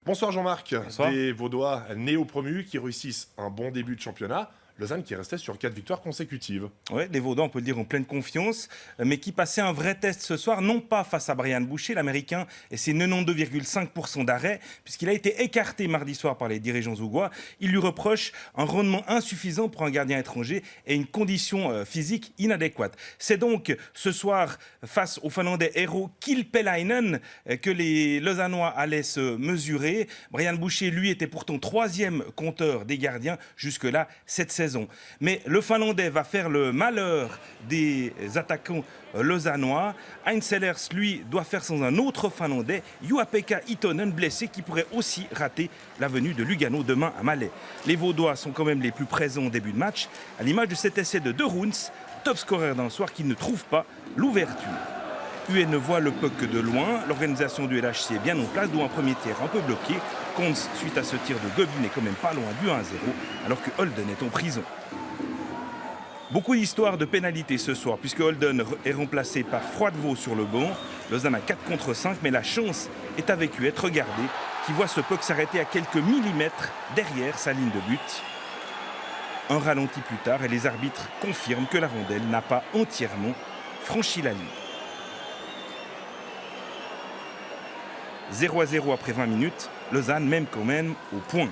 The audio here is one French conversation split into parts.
Bonsoir Jean-Marc. Bonsoir. Des Vaudois néo-promus qui réussissent un bon début de championnat. Lausanne qui restait sur 4 victoires consécutives. Oui, les Vaudois, on peut le dire, en pleine confiance, mais qui passaient un vrai test ce soir, non pas face à Brian Boucher, l'Américain, et ses 92,5% d'arrêt, puisqu'il a été écarté mardi soir par les dirigeants zougois. Il lui reproche un rendement insuffisant pour un gardien étranger et une condition physique inadéquate. C'est donc ce soir, face au Finlandais héros Kilpeläinen, que les Lausannois allaient se mesurer. Brian Boucher, lui, était pourtant troisième compteur des gardiens jusque-là cette saison. Mais le Finlandais va faire le malheur des attaquants lausannois. Hein Sellers, lui, doit faire sans un autre Finlandais, Juha-Pekka Itonen, blessé, qui pourrait aussi rater la venue de Lugano demain à Malais. Les Vaudois sont quand même les plus présents au début de match, à l'image de cet essai de De Roons, top scoreur d'un soir qui ne trouve pas l'ouverture. UE ne voit le puck que de loin. L'organisation du LHC est bien en place, d'où un premier tir un peu bloqué. Konz, suite à ce tir de Gobin, n'est quand même pas loin du 1-0, alors que Holden est en prison. Beaucoup d'histoires de pénalités ce soir, puisque Holden est remplacé par Froidevaux sur le banc. Lausanne a 4 contre 5, mais la chance est avec UE. Regardez, qui voit ce puck s'arrêter à quelques millimètres derrière sa ligne de but. Un ralenti plus tard, et les arbitres confirment que la rondelle n'a pas entièrement franchi la ligne. 0-0 après 20 minutes, Lausanne mène quand même au point.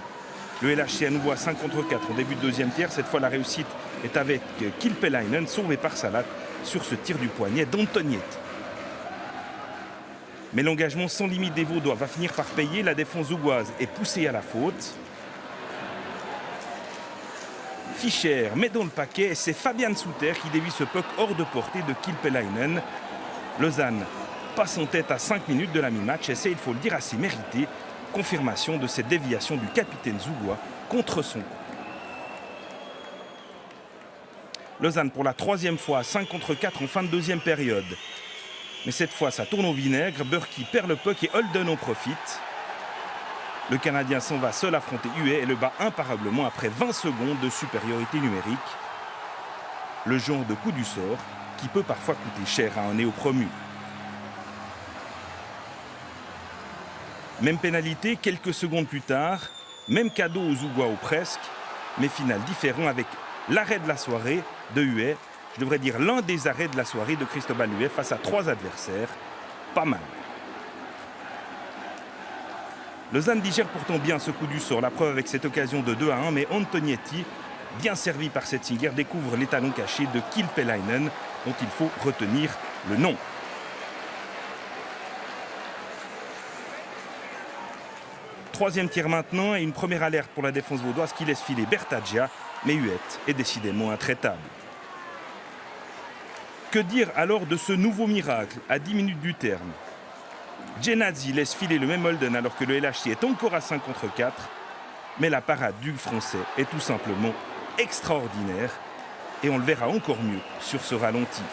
Le LHC à nouveau à 5 contre 4 en début de deuxième tiers. Cette fois, la réussite est avec Kilpeläinen, sauvé par Salat sur ce tir du poignet d'Antoniette. Mais l'engagement sans limite des Vaudois va finir par payer. La défense zougoise est poussée à la faute. Fischer met dans le paquet et c'est Fabian Suter qui dévie ce puck hors de portée de Kilpeläinen. Lausanne passe en tête à 5 minutes de la mi-match et c'est, il faut le dire, assez mérité. Confirmation de cette déviation du capitaine zougois contre son camp. Lausanne pour la troisième fois à 5 contre 4 en fin de deuxième période. Mais cette fois, ça tourne au vinaigre. Burki perd le puck et Holden en profite. Le Canadien s'en va seul affronter UE et le bat imparablement après 20 secondes de supériorité numérique. Le genre de coup du sort qui peut parfois coûter cher à un néo-promu. Même pénalité, quelques secondes plus tard, même cadeau aux Zougois ou presque, mais final différent avec l'arrêt de la soirée de UE, je devrais dire l'un des arrêts de la soirée de Cristobal UE face à 3 adversaires, pas mal. Lausanne digère pourtant bien ce coup du sort, la preuve avec cette occasion de 2-1, mais Antonietti, bien servi par Setzinger, découvre les talons cachés de Kilpeläinen, dont il faut retenir le nom. Troisième tir maintenant et une première alerte pour la défense vaudoise qui laisse filer Bertagia, mais Huette est décidément intraitable. Que dire alors de ce nouveau miracle à 10 minutes du terme? Genadzi laisse filer le même Holden alors que le LHC est encore à 5 contre 4, mais la parade du Français est tout simplement extraordinaire et on le verra encore mieux sur ce ralenti.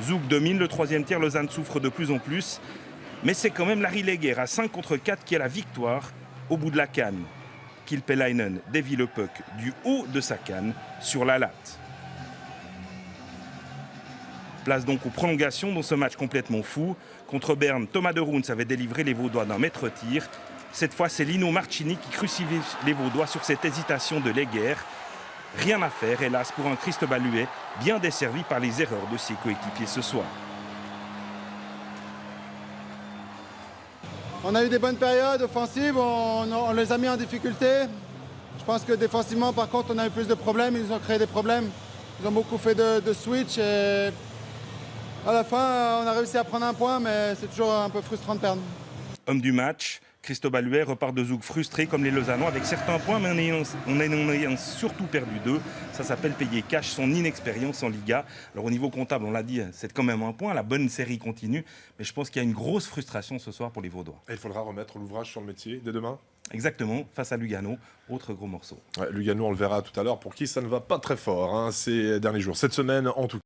Zouk domine le troisième tiers, Lausanne souffre de plus en plus, mais c'est quand même Larry Leger à 5 contre 4 qui a la victoire au bout de la canne. Kilpeläinen dévie le puck du haut de sa canne sur la latte. Place donc aux prolongations dans ce match complètement fou. Contre Berne, Thomas De Roons avait délivré les Vaudois d'un mètre-tir. Cette fois, c'est Lino Marchini qui crucifie les Vaudois sur cette hésitation de Leger. Rien à faire, hélas, pour un Cristobal UE, bien desservi par les erreurs de ses coéquipiers ce soir. On a eu des bonnes périodes offensives, on les a mis en difficulté. Je pense que défensivement, par contre, on a eu plus de problèmes, ils nous ont créé des problèmes. Ils ont beaucoup fait de switch et à la fin, on a réussi à prendre un point, mais c'est toujours un peu frustrant de perdre. Homme du match, Cristobal UE repart de Zouk frustré comme les Lausannois avec certains points, mais en ayant surtout perdu 2. Ça s'appelle payer cash son inexpérience en Liga. Alors au niveau comptable, on l'a dit, c'est quand même un point. La bonne série continue, mais je pense qu'il y a une grosse frustration ce soir pour les Vaudois. Et il faudra remettre l'ouvrage sur le métier dès demain. Exactement, face à Lugano, autre gros morceau. Ouais, Lugano, on le verra tout à l'heure, pour qui ça ne va pas très fort ces derniers jours. Cette semaine, en tout cas.